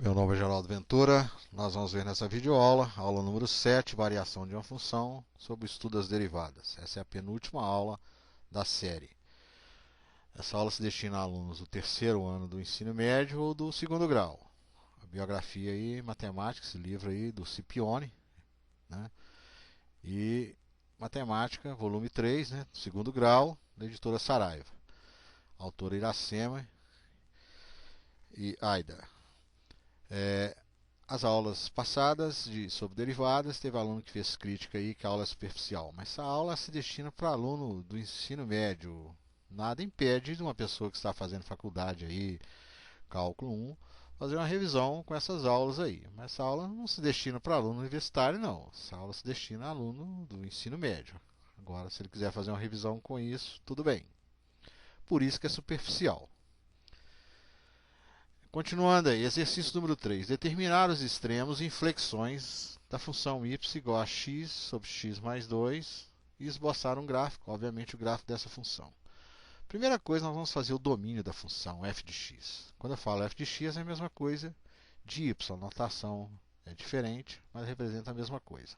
Meu nome é Geraldo Ventura. Nós vamos ver nessa videoaula, aula número 7, variação de uma função, sobre o estudo das derivadas. Essa é a penúltima aula da série. Essa aula se destina a alunos do terceiro ano do ensino médio ou do segundo grau. A biografia aí, matemática, esse livro aí do Scipione, né? E matemática, volume 3, né? Segundo grau, da editora Saraiva. Autora Iracema e Aida. As aulas passadas sobre derivadas, teve aluno que fez crítica aí que a aula é superficial, mas essa aula se destina para aluno do ensino médio. Nada impede de uma pessoa que está fazendo faculdade aí, cálculo 1, fazer uma revisão com essas aulas aí. Mas essa aula não se destina para aluno universitário, não. Essa aula se destina a aluno do ensino médio. Agora, se ele quiser fazer uma revisão com isso, tudo bem. Por isso que é superficial. Continuando aí, exercício número 3. Determinar os extremos e inflexões da função y igual a x sobre x mais 2 e esboçar um gráfico, obviamente o gráfico dessa função. Primeira coisa, nós vamos fazer o domínio da função f de x. Quando eu falo f de x é a mesma coisa de y, a notação é diferente, mas representa a mesma coisa.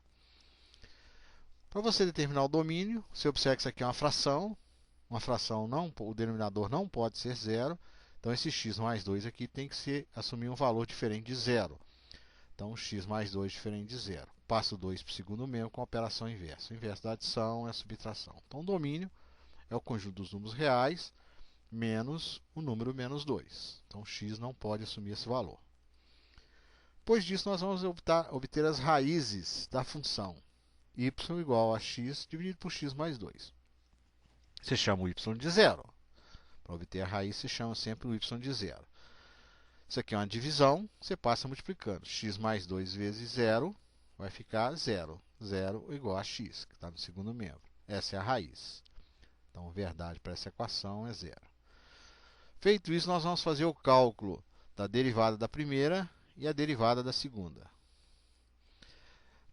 Para você determinar o domínio, você observa que isso aqui é uma fração não, o denominador não pode ser zero. Então, esse x mais 2 aqui tem que assumir um valor diferente de zero. Então, x mais 2 diferente de zero. Passo 2 para o segundo membro com a operação inversa. O inverso da adição é a subtração. Então, o domínio é o conjunto dos números reais menos o número menos 2. Então, x não pode assumir esse valor. Depois disso, nós vamos obter as raízes da função y igual a x dividido por x mais 2. Você chama o y de zero. Para obter a raiz, se chama sempre o y de zero. Isso aqui é uma divisão, você passa multiplicando. X mais 2 vezes zero vai ficar zero. Zero igual a x, que está no segundo membro. Essa é a raiz. Então, a verdade para essa equação é zero. Feito isso, nós vamos fazer o cálculo da derivada da primeira e a derivada da segunda.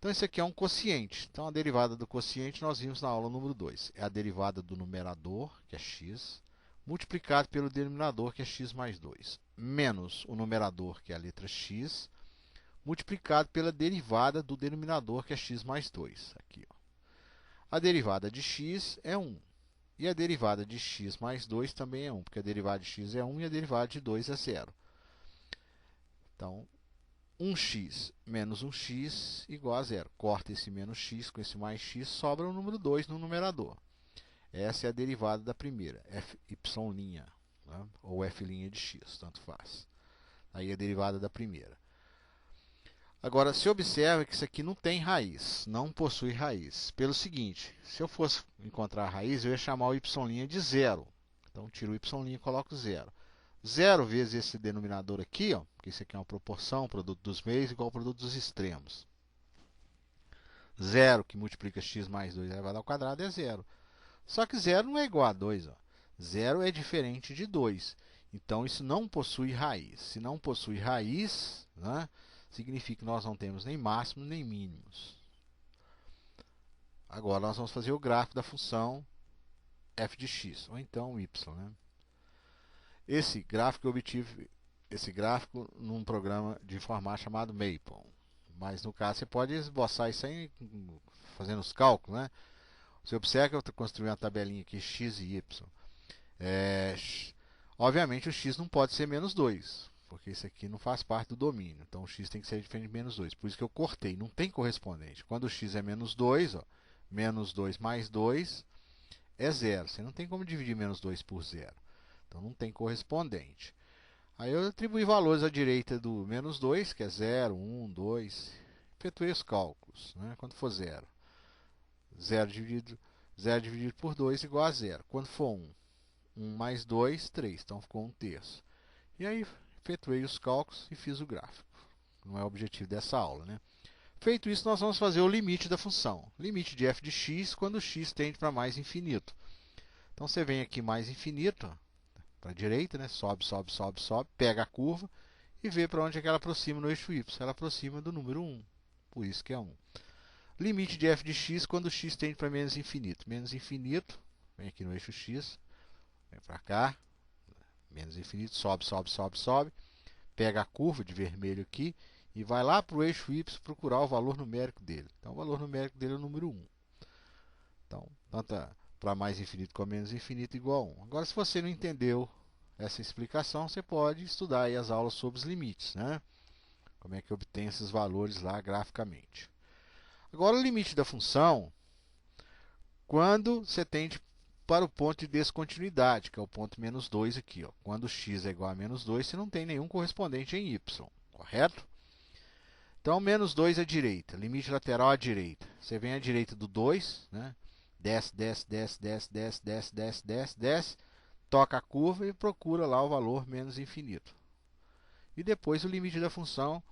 Então, esse aqui é um quociente. Então, a derivada do quociente nós vimos na aula número 2. É a derivada do numerador, que é x, multiplicado pelo denominador, que é x mais 2, menos o numerador, que é a letra x, multiplicado pela derivada do denominador, que é x mais 2. Aqui, ó. A derivada de x é 1. E a derivada de x mais 2 também é 1, porque a derivada de x é 1 e a derivada de 2 é 0. Então, 1x menos 1x igual a 0. Corta esse menos x com esse mais x, sobra o número 2 no numerador. Essa é a derivada da primeira, fy', né? Ou f' de x, tanto faz. Aí a derivada da primeira. Agora, se observa que isso aqui não tem raiz, não possui raiz. Pelo seguinte, se eu fosse encontrar a raiz, eu ia chamar o y' de zero. Então, tiro o y' e coloco zero. Zero vezes esse denominador aqui, ó, porque isso aqui é uma proporção, produto dos meios igual ao produto dos extremos. Zero que multiplica x mais 2 elevado ao quadrado é zero. Só que 0 não é igual a 2. 0 é diferente de 2. Então, isso não possui raiz. Se não possui raiz, né, significa que nós não temos nem máximos nem mínimos. Agora, nós vamos fazer o gráfico da função f de x, ou então y. Né? Esse gráfico eu obtive num programa de informática chamado Maple. Mas, no caso, você pode esboçar isso aí fazendo os cálculos, né? Você observa que eu construí uma tabelinha aqui, x e y. Obviamente, o x não pode ser menos 2, porque isso aqui não faz parte do domínio. Então, o x tem que ser diferente de menos 2. Por isso que eu cortei, não tem correspondente. Quando o x é menos 2, ó, menos 2 mais 2 é 0. Você não tem como dividir menos 2 por 0. Então, não tem correspondente. Aí, eu atribuí valores à direita do menos 2, que é 0, 1, 2. Efetuei os cálculos, né, quando for 0. 0 dividido por 2 igual a 0. Quando for 1, 1 mais 2, 3. Então, ficou 1 terço. E aí, efetuei os cálculos e fiz o gráfico. Não é o objetivo dessa aula, né? Feito isso, nós vamos fazer o limite da função. Limite de f de x quando x tende para mais infinito. Então, você vem aqui mais infinito, para a direita, né? Sobe, sobe, sobe, sobe, pega a curva e vê para onde é que ela aproxima no eixo y. Ela aproxima do número 1. Por isso que é 1. Limite de f de x quando x tende para menos infinito. Menos infinito, vem aqui no eixo x, vem para cá, menos infinito, sobe, sobe, sobe, sobe, pega a curva de vermelho aqui e vai lá para o eixo y procurar o valor numérico dele. Então, o valor numérico dele é o número 1. Então, tanto para mais infinito como menos infinito igual a 1. Agora, se você não entendeu essa explicação, você pode estudar aí as aulas sobre os limites, né? Como é que obtém esses valores lá graficamente. Agora, o limite da função, quando você tende para o ponto de descontinuidade, que é o ponto menos 2 aqui. Ó. Quando x é igual a menos 2, você não tem nenhum correspondente em y, correto? Então, menos 2 à direita, limite lateral à direita. Você vem à direita do 2, né? Desce, desce, desce, desce, desce, desce, desce, desce, desce, toca a curva e procura lá o valor menos infinito. E depois o limite da função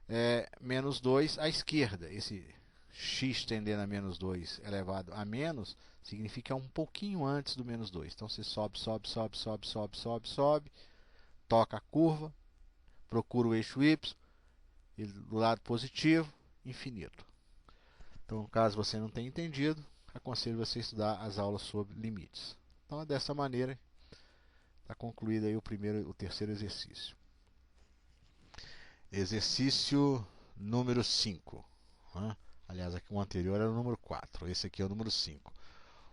é menos 2 à esquerda. Esse x tendendo a menos 2 elevado a menos, significa um pouquinho antes do menos 2. Então, você sobe, sobe, sobe, sobe, sobe, sobe, sobe, toca a curva, procura o eixo y, e do lado positivo, infinito. Então, caso você não tenha entendido, aconselho você a estudar as aulas sobre limites. Então, é dessa maneira, está concluído aí o terceiro exercício. Exercício número 5. Aliás, aqui o anterior era o número 4. Esse aqui é o número 5.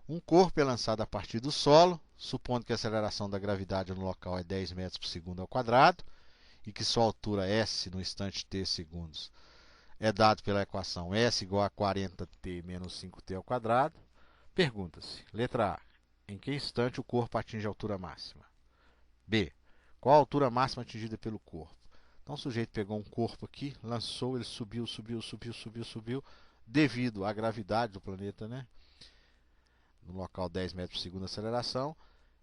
Um corpo é lançado a partir do solo, supondo que a aceleração da gravidade no local é 10 metros por segundo ao quadrado e que sua altura s no instante t segundos é dado pela equação s igual a 40t menos 5t ao quadrado. Pergunta-se, letra A, em que instante o corpo atinge a altura máxima? B, qual a altura máxima atingida pelo corpo? Então o sujeito pegou um corpo aqui, lançou, ele subiu, subiu, subiu, subiu, subiu, devido à gravidade do planeta, né? No local 10 metros por segundo de aceleração,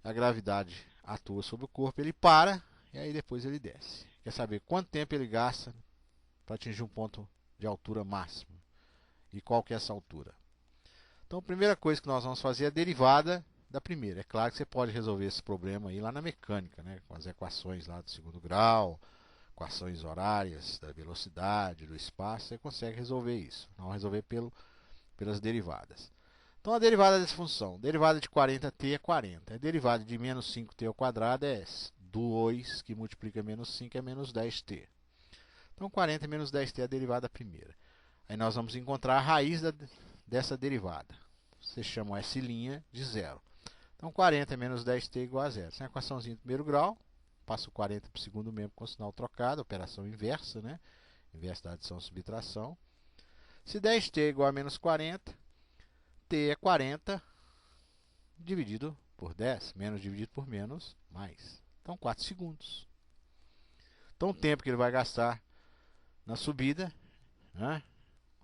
a gravidade atua sobre o corpo, ele para e aí depois ele desce. Quer saber quanto tempo ele gasta para atingir um ponto de altura máxima? E qual que é essa altura? Então a primeira coisa que nós vamos fazer é a derivada da primeira. É claro que você pode resolver esse problema aí lá na mecânica, né? Com as equações lá do segundo grau, equações horárias da velocidade, do espaço, você consegue resolver isso. Não resolver pelas derivadas. Então a derivada dessa função, derivada de 40t é 40. A derivada de menos 5t ao quadrado é 2 que multiplica menos 5 é menos 10t. Então 40 menos 10t é a derivada primeira. Aí nós vamos encontrar a raiz dessa derivada. Você chama S' de zero. Então 40 menos 10t é igual a zero. Essa é a equaçãozinha de primeiro grau. Passo 40 para o segundo membro com sinal trocado, operação inversa, né? Inversa da adição e subtração. Se 10t é igual a menos 40, t é 40 dividido por 10, menos dividido por menos, mais. Então, 4 segundos. Então, o tempo que ele vai gastar na subida, né?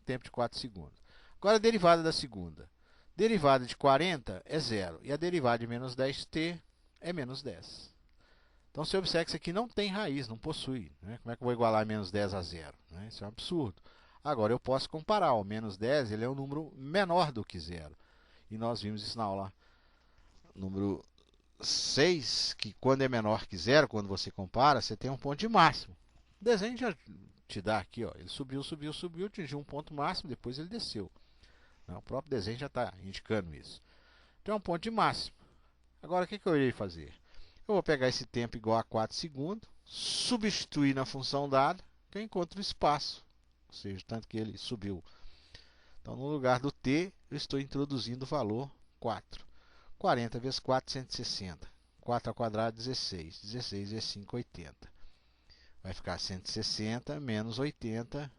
Tempo de 4 segundos. Agora, a derivada da segunda. Derivada de 40 é zero, e a derivada de menos 10t é menos 10. Então, você observa que isso aqui não tem raiz, não possui. Né? Como é que eu vou igualar menos 10 a zero? Né? Isso é um absurdo. Agora, eu posso comparar. O menos 10 ele é um número menor do que zero. E nós vimos isso na aula número 6, que quando é menor que zero, quando você compara, você tem um ponto de máximo. O desenho já te dá aqui, ó, ele subiu, subiu, subiu, atingiu um ponto máximo, depois ele desceu. O próprio desenho já está indicando isso. Então é um ponto de máximo. Agora, o que eu irei fazer? Eu vou pegar esse tempo igual a 4 segundos, substituir na função dada, que eu encontro o espaço. Ou seja, tanto que ele subiu. Então, no lugar do t, eu estou introduzindo o valor 4. 40 vezes 4, 160. 4 ao quadrado, 16. 16 vezes 5, 80. Vai ficar 160 menos 80,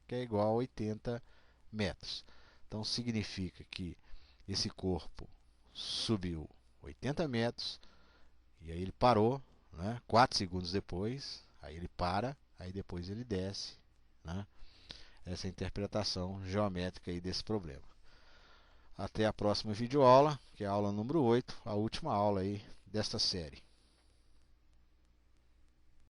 que é igual a 80 metros. Então, significa que esse corpo subiu 80 metros, e aí ele parou, né? 4 segundos depois, aí ele para, aí depois ele desce, né? Essa é a interpretação geométrica aí desse problema. Até a próxima videoaula, que é a aula número 8, a última aula aí desta série.